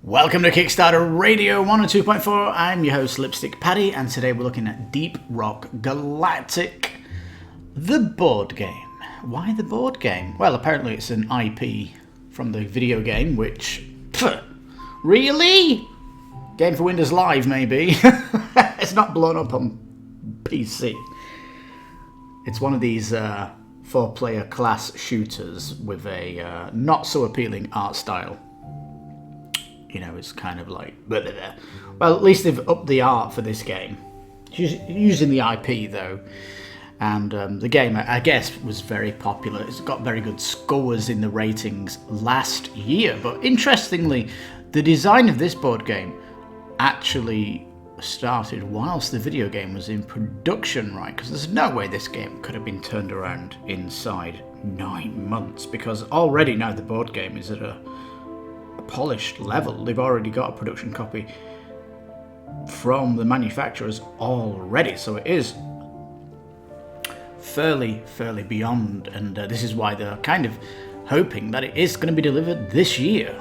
Welcome to Kickstarter Radio 102.4. I'm your host, Lipstickpaddy, and today we're looking at Deep Rock Galactic, the board game. Why the board game? Well, apparently it's an IP from the video game, which... really? Game for Windows Live, maybe. It's not blown up on PC. It's one of these four-player class shooters with a not-so-appealing art style. You know, it's kind of like... Blah, blah, blah. Well, at least they've upped the art for this game. Using the IP, though. And the game, I guess, was very popular. It's got very good scores in the ratings last year. But interestingly, the design of this board game actually started whilst the video game was in production, right? Because there's no way this game could have been turned around inside 9 months. Because already now the board game is at a polished level. They've already got a production copy from the manufacturers already, so it is fairly beyond, and this is why they're kind of hoping that it is going to be delivered this year.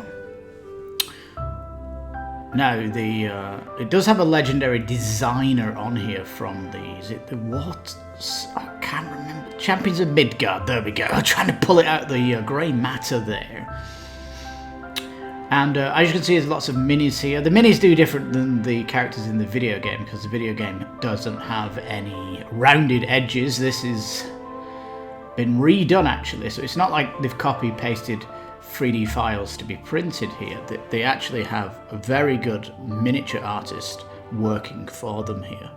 Now, it does have a legendary designer on here from is it the what? I can't remember. Champions of Midgard. There we go. I'm trying to pull it out the grey matter there. And as you can see, there's lots of minis here. The minis do different than the characters in the video game, because the video game doesn't have any rounded edges. This has been redone, actually. So it's not like they've copy-pasted 3D files to be printed here. They actually have a very good miniature artist working for them here.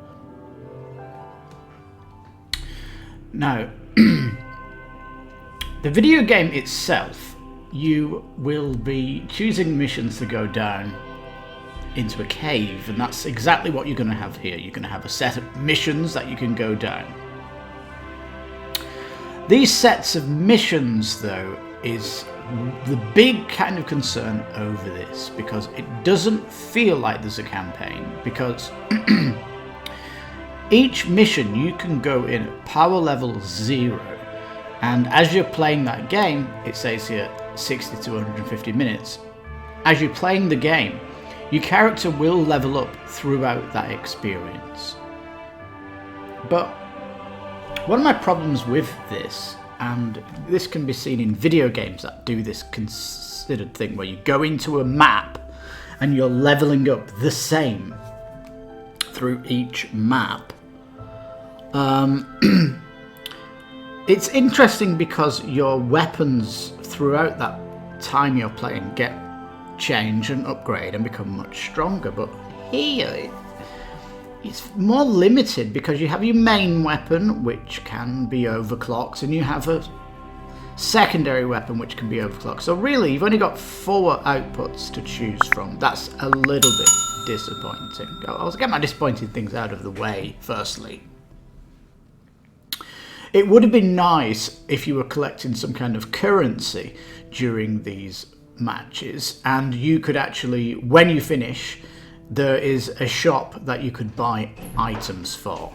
Now, the video game itself, you will be choosing missions to go down into a cave, and that's exactly what you're going to have here. You're going to have a set of missions that you can go down. These sets of missions, though, is the big kind of concern over this, because it doesn't feel like there's a campaign, because each mission you can go in at power level 0, and as you're playing that game, it says here 60 to 150 minutes. As you're playing the game, your character will level up throughout that experience. But one of my problems with this, and this can be seen in video games that do this considered thing where you go into a map and you're leveling up the same through each map. It's interesting because your weapons throughout that time you're playing get changed and upgrade and become much stronger, but here it's more limited because you have your main weapon, which can be overclocked, and you have a secondary weapon which can be overclocked. So really you've only got 4 outputs to choose from. That's a little bit disappointing. I'll get my disappointing things out of the way firstly. It would have been nice if you were collecting some kind of currency during these matches, and you could actually, when you finish, there is a shop that you could buy items for.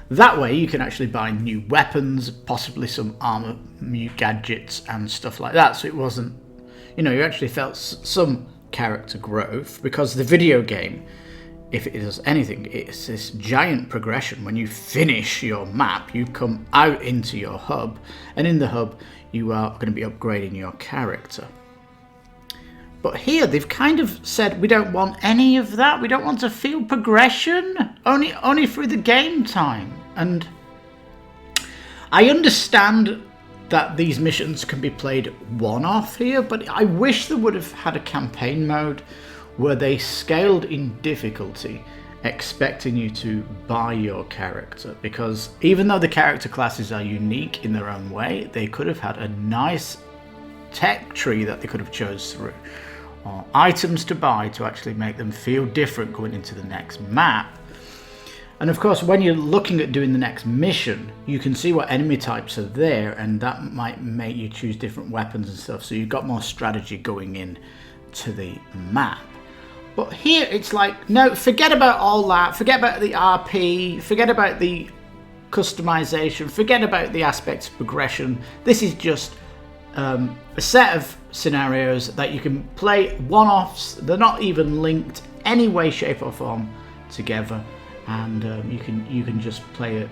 That way you can actually buy new weapons, possibly some armor, new gadgets and stuff like that. So it wasn't, you actually felt some character growth, because the video game, if it does anything, it's this giant progression. When you finish your map, you come out into your hub, and in the hub you are going to be upgrading your character. But here they've kind of said we don't want any of that. We don't want to feel progression, only through the game time. And I understand that these missions can be played one-off here, but I wish they would have had a campaign mode where they scaled in difficulty, expecting you to buy your character. Because even though the character classes are unique in their own way, they could have had a nice tech tree that they could have chose through, or items to buy to actually make them feel different going into the next map. And of course, when you're looking at doing the next mission, you can see what enemy types are there, and that might make you choose different weapons and stuff, so you've got more strategy going in to the map. But here it's like, no, forget about all that, forget about the RP, forget about the customization, forget about the aspects of progression. This is just a set of scenarios that you can play one-offs. They're not even linked any way, shape or form together, and you can just play it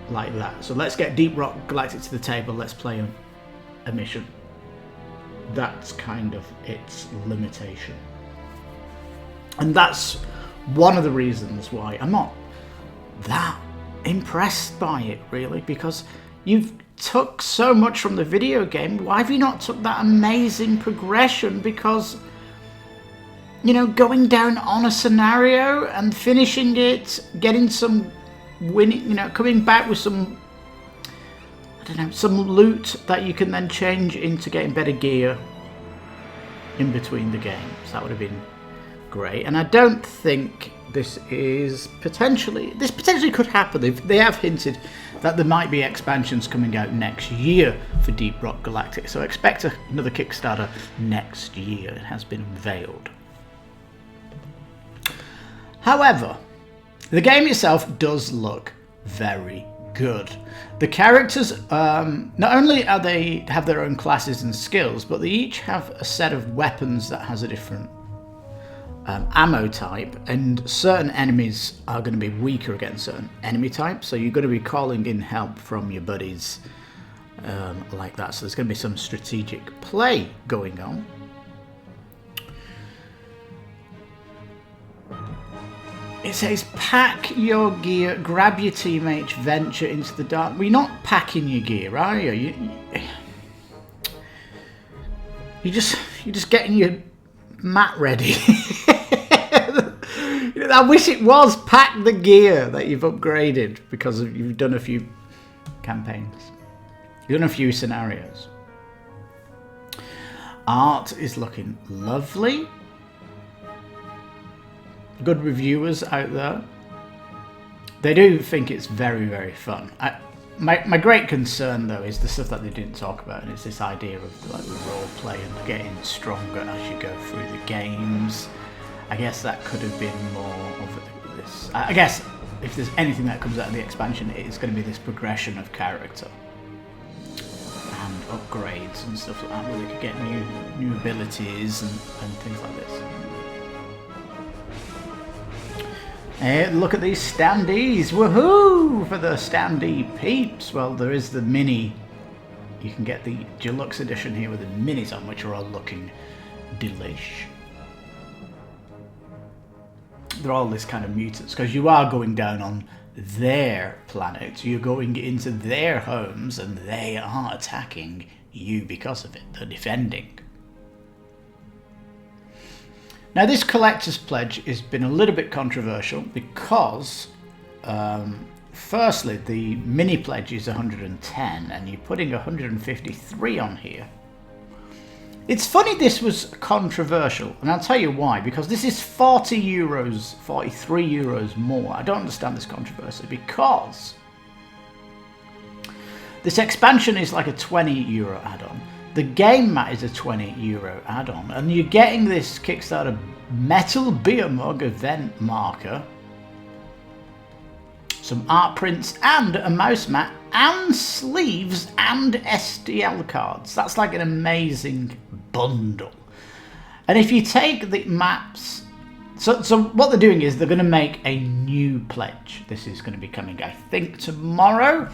like that. So let's get Deep Rock Galactic to the table. Let's play a mission. That's kind of its limitation, and that's one of the reasons why I'm not that impressed by it, really, because you've took so much from the video game. Why have you not took that amazing progression? Because, you know, going down on a scenario and finishing it, getting some winning, you know, coming back with some, I don't know, some loot that you can then change into getting better gear in between the games. That would have been great. And I don't think this potentially could happen. They have hinted that there might be expansions coming out next year for Deep Rock Galactic, so expect another Kickstarter next year. It has been unveiled. However, the game itself does look very good. The characters, not only have their own classes and skills, but they each have a set of weapons that has a different ammo type, and certain enemies are going to be weaker against certain enemy types, so you're going to be calling in help from your buddies like that. So there's going to be some strategic play going on. It says pack your gear, grab your teammates, venture into the dark. Well, you're not packing your gear, are you? You're just getting your mat ready. I wish it was pack the gear that you've upgraded because you've done a few campaigns. You've done a few scenarios. Art is looking lovely. Good reviewers out there. They do think it's very, very fun. My great concern, though, is the stuff that they didn't talk about, and it's this idea of like the role play and getting stronger as you go through the games. I guess that could have been more of this. I guess if there's anything that comes out of the expansion, it's going to be this progression of character and upgrades and stuff like that, where they could get new abilities and things like this. Hey, look at these standees! Woohoo! For the standee peeps. Well, there is the mini. You can get the deluxe edition here with the minis on, which are all looking delish. They're all this kind of mutants, because you are going down on their planet. You're going into their homes, and they are attacking you because of it. They're defending. Now, this collector's pledge has been a little bit controversial because, firstly, the mini pledge is 110 and you're putting 153 on here. It's funny this was controversial, and I'll tell you why, because this is 40 euros, 43 euros more. I don't understand this controversy because this expansion is like a 20 euro add-on. The game mat is a 20 euro add-on, and you're getting this Kickstarter metal beer mug event marker, some art prints, and a mouse mat, and sleeves, and STL cards. That's like an amazing bundle. And if you take the maps, so what they're doing is they're going to make a new pledge. This is going to be coming, I think, tomorrow.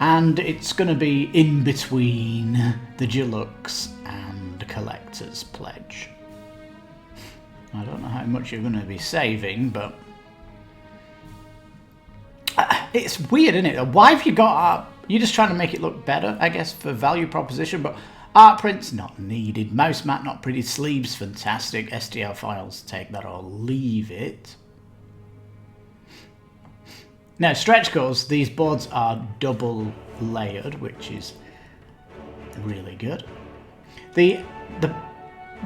And it's going to be in between the deluxe and the collector's pledge. I don't know how much you're going to be saving, but it's weird, isn't it? Why have you got art? You're just trying to make it look better, I guess, for value proposition, but art prints not needed. Mouse mat not pretty. Sleeves fantastic. STL files, take that or leave it. Now, stretch goals, these boards are double layered, which is really good. The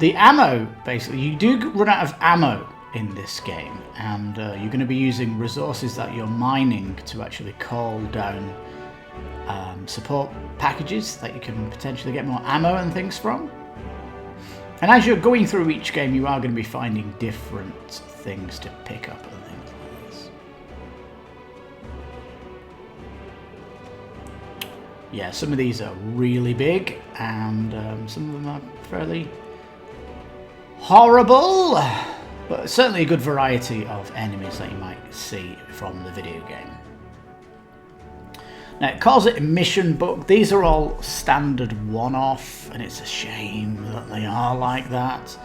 ammo, basically, you do run out of ammo in this game, and you're going to be using resources that you're mining to actually call down support packages that you can potentially get more ammo and things from. And as you're going through each game, you are going to be finding different things to pick up and things like this. yeah, some of these are really big, and some of them are fairly horrible, but certainly a good variety of enemies that you might see from the video game. Now, it calls it a mission book. These are all standard one-off, and it's a shame that they are like that.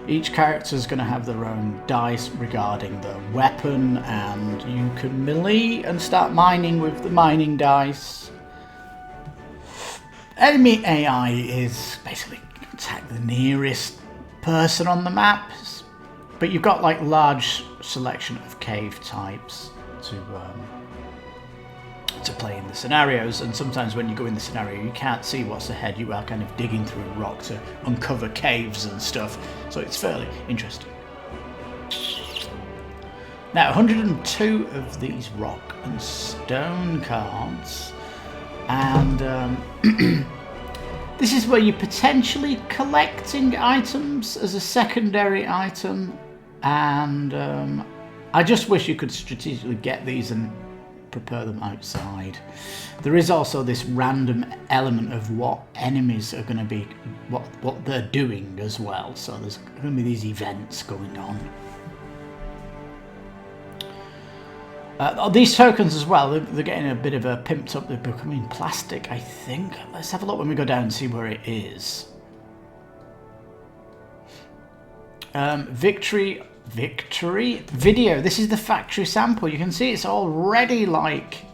Each character is going to have their own dice regarding their weapon, and you can melee and start mining with the mining dice. Enemy AI is basically attack the nearest person on the map, but you've got like large selection of cave types to play in the scenarios, and sometimes when you go in the scenario you can't see what's ahead. You are kind of digging through rock to uncover caves and stuff, so it's fairly interesting. Now, 102 of these rock and stone cards, and this is where you're potentially collecting items as a secondary item, and I just wish you could strategically get these and prepare them outside. There is also this random element of what enemies are going to be, what they're doing as well, so there's going to be these events going on. These tokens as well, they're getting a bit of a pimped up, they're becoming plastic, I think. Let's have a look when we go down and see where it is. Victory video. This is the factory sample. You can see it's already like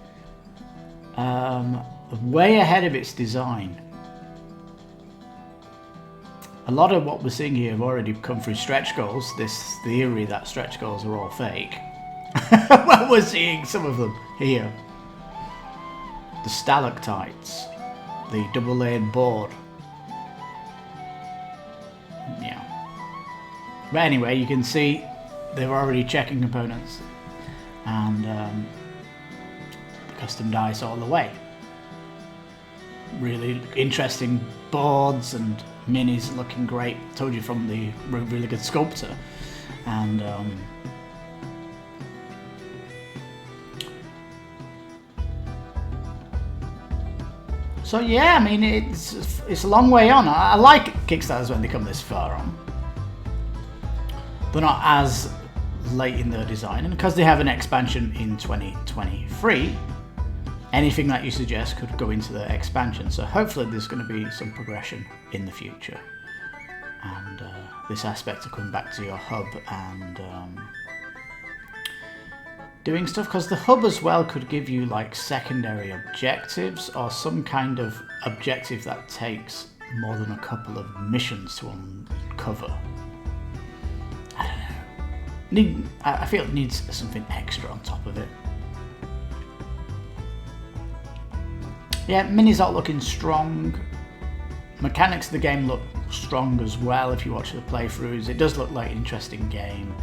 way ahead of its design. A lot of what we're seeing here have already come through stretch goals. This theory that stretch goals are all fake. Well, we're seeing some of them here. The stalactites, the double-layered board. Yeah. But anyway, you can see they're already checking components and custom dice all the way. Really interesting boards and minis looking great. Told you from the really good sculptor. And so yeah, I mean it's a long way on. I like Kickstarters when they come this far on. They're not as late in their design, and because they have an expansion in 2023, anything that you suggest could go into the expansion. So hopefully there's going to be some progression in the future, and this aspect of coming back to your hub and doing stuff, because the hub as well could give you like secondary objectives or some kind of objective that takes more than a couple of missions to uncover. I don't know. I feel it needs something extra on top of it. Yeah, minis are looking strong. Mechanics of the game look strong as well if you watch the playthroughs. It does look like an interesting game.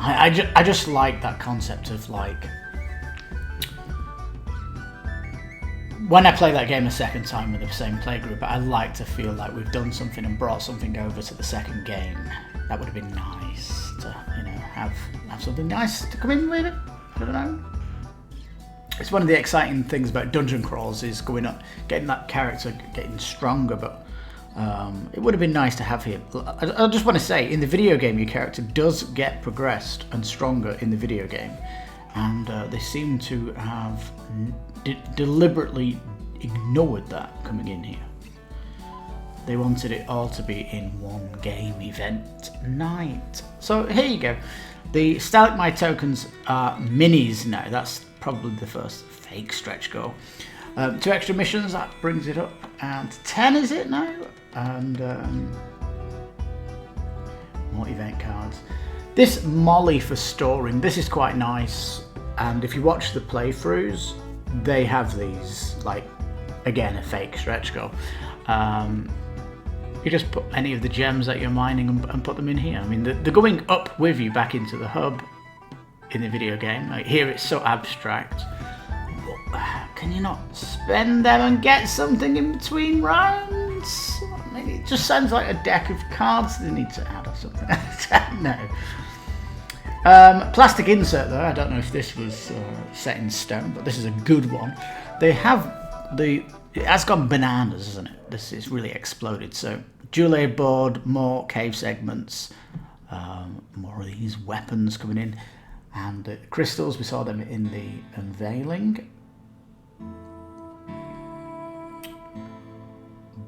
I just like that concept of like, when I play that game a second time with the same playgroup, I like to feel like we've done something and brought something over to the second game. That would have been nice to, you know, have something nice to come in with it. I don't know. It's one of the exciting things about dungeon crawls is going up, getting that character getting stronger, but it would have been nice to have here. I just want to say, in the video game, your character does get progressed and stronger in the video game, and they seem to have deliberately ignored that coming in here. They wanted it all to be in one game event night. So here you go. The stalagmite tokens are minis now. That's probably the first fake stretch goal. 2 extra missions, that brings it up. And 10 is it now? And more event cards. This molly for storing, this is quite nice. And if you watch the playthroughs, they have these, like, again, a fake stretch goal. You just put any of the gems that you're mining and put them in here. I mean, they're going up with you back into the hub in the video game. Like, here it's so abstract. But can you not spend them and get something in between rounds? I mean, it just sounds like a deck of cards they need to add or something. I don't know. Plastic insert though, I don't know if this was set in stone, but this is a good one. They have the it has gone bananas, hasn't it? This is really exploded. So dual board, more cave segments, more of these weapons coming in, and crystals. We saw them in the unveiling.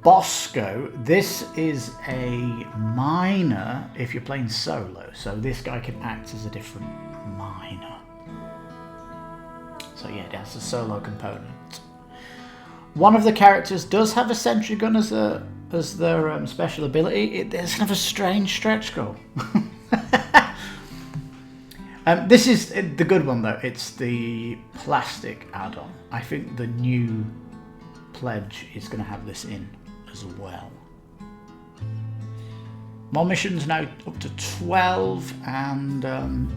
Bosco, this is a miner if you're playing solo, so this guy can act as a different miner. So yeah, it has a solo component. One of the characters does have a sentry gun as their special ability. It does have a strange stretch goal. This is the good one though. It's the plastic add-on. I think the new pledge is going to have this in as well. More missions now up to 12, and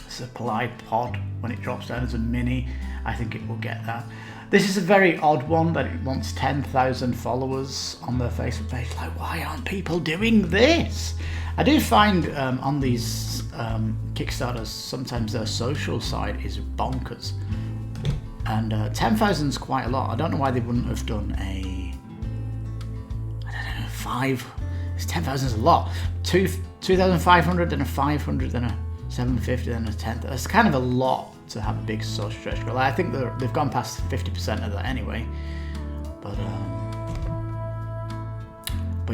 supply pod when it drops down as a mini. I think it will get that. This is a very odd one that it wants 10,000 followers on their Facebook page. Like, why aren't people doing this? I do find on these Kickstarters sometimes their social side is bonkers, and 10,000 is quite a lot. I don't know why they wouldn't have done a, I don't know, 5. 10,000 is a lot. 2,500, then a 500, then a 750, then a 10. That's kind of a lot to have a big social stretch goal. I think they've gone past 50% of that anyway. But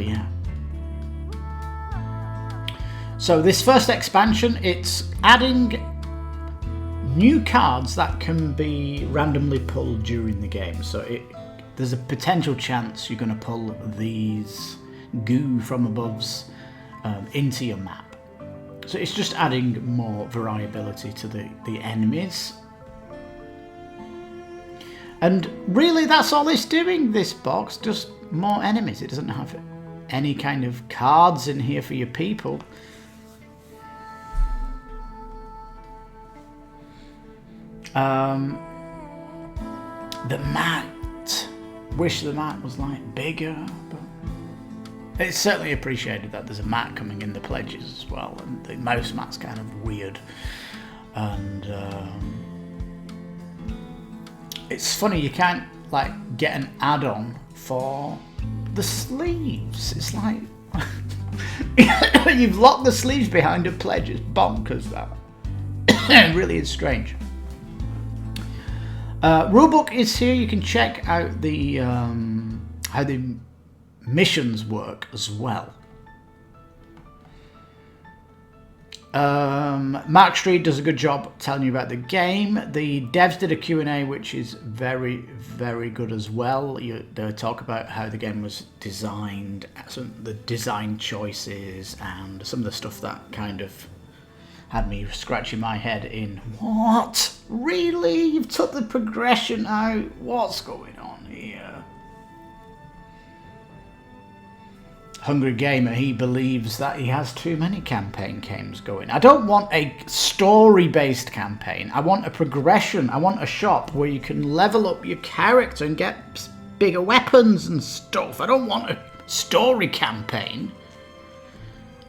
yeah. So this first expansion, it's adding new cards that can be randomly pulled during the game. So there's a potential chance you're going to pull these goo from aboves into your map. So it's just adding more variability to the enemies. And really that's all it's doing, this box, just more enemies. It doesn't have any kind of cards in here for your people. The mat. Wish the mat was like bigger, but it's certainly appreciated that there's a mat coming in the pledges as well, and the mouse mat's kind of weird. And it's funny, you can't like get an add-on for the sleeves. It's like you've locked the sleeves behind a pledge. It's bonkers, that. It really is strange. Rulebook is here. You can check out the how the missions work as well. Mark Street does a good job telling you about the game. The devs did a Q&A which is very, very good as well. They talk about how the game was designed, some of the design choices, and some of the stuff that kind of had me scratching my head in, what? Really? You've took the progression out? What's going on here? Hungry Gamer, he believes that he has too many campaign games going. I don't want a story-based campaign. I want a progression. I want a shop where you can level up your character and get bigger weapons and stuff. I don't want a story campaign.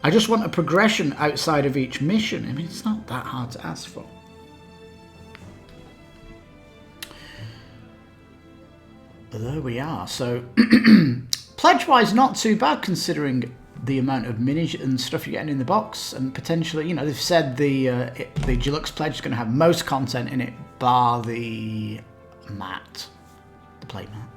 I just want a progression outside of each mission. I mean, it's not that hard to ask for. But there we are. So, pledge-wise, not too bad considering the amount of minis and stuff you're getting in the box. And potentially, you know, they've said the deluxe pledge is going to have most content in it, bar the mat, the plate mat.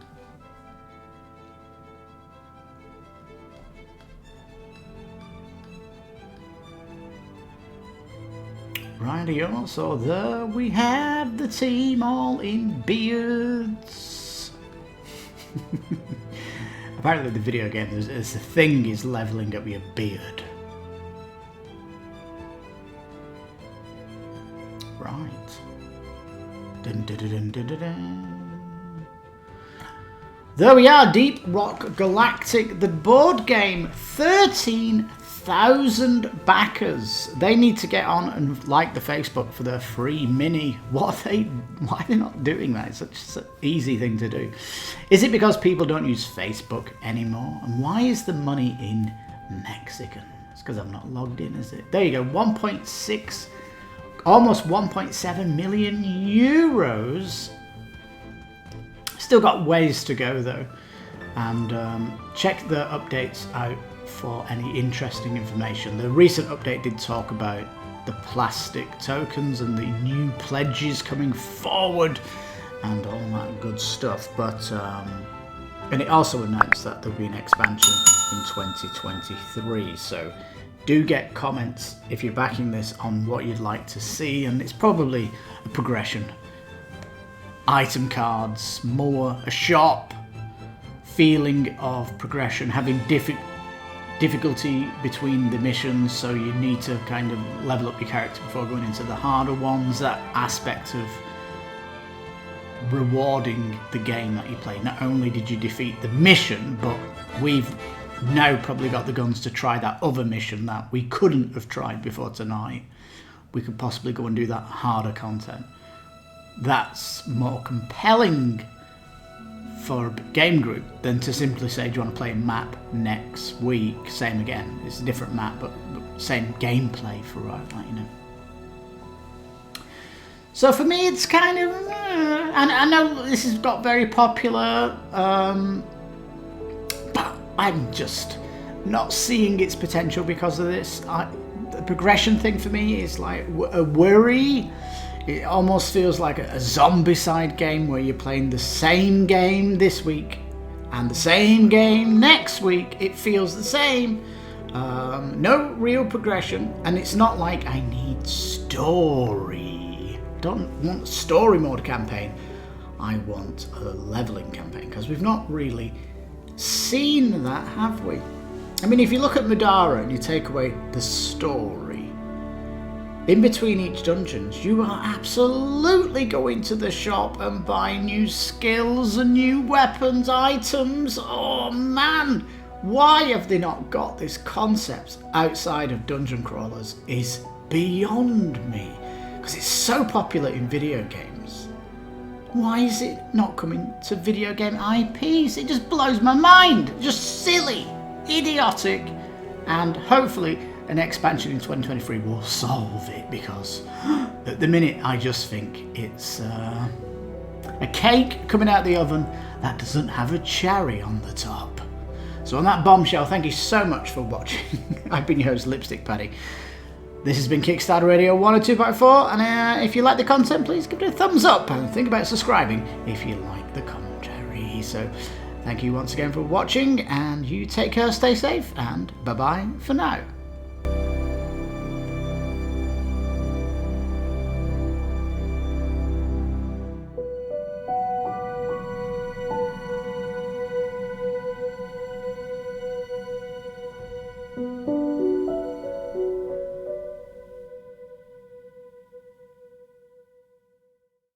Rightio, so there we have the team all in beards. Apparently the video game, there's a thing is leveling up your beard. Right. Dun, dun, dun, dun, dun, dun, dun. There we are, Deep Rock Galactic, the board game, 13,000 backers. They need to get on and like the Facebook for their free mini. Why are they not doing that? It's such an easy thing to do. Is it because people don't use Facebook anymore? And why is the money in Mexican? It's because I'm not logged in, is it? There you go, 1.6, almost 1.7 million euros. Still got ways to go though, and check the updates out for any interesting information. The recent update did talk about the plastic tokens and the new pledges coming forward and all that good stuff, but and it also announced that there'll be an expansion in 2023, so do get comments if you're backing this on what you'd like to see, and it's probably a progression. Item cards, more a shop, feeling of progression, having difficulty between the missions, so you need to kind of level up your character before going into the harder ones. That aspect of rewarding the game that you play. Not only did you defeat the mission, but we've now probably got the guns to try that other mission that we couldn't have tried before tonight. We could possibly go and do that harder content. That's more compelling for a game group than to simply say, do you want to play a map next week? Same again, it's a different map, but same gameplay throughout, like, you know. So for me, it's kind of, and I know this has got very popular, but I'm just not seeing its potential because of this. The progression thing for me is like a worry. It almost feels like a zombicide game where you're playing the same game this week and the same game next week. It feels the same. No real progression, and it's not like I need story. I don't want a story mode campaign. I want a leveling campaign, because we've not really seen that, have we? I mean, if you look at Madara and you take away the story, in between each dungeons, you are absolutely going to the shop and buy new skills and new weapons, items. Oh man, why have they not got this concept outside of dungeon crawlers is beyond me. Because it's so popular in video games. Why is it not coming to video game IPs? It just blows my mind. Just silly, idiotic, and hopefully an expansion in 2023 will solve it, because at the minute I just think it's a cake coming out the oven that doesn't have a cherry on the top. So on that bombshell, thank you so much for watching. I've been your host, Lipstickpaddy. This has been Kickstarter Radio 102.4, and if you like the content, please give it a thumbs up and think about subscribing if you like the commentary. So thank you once again for watching, and you take care, stay safe, and bye-bye for now.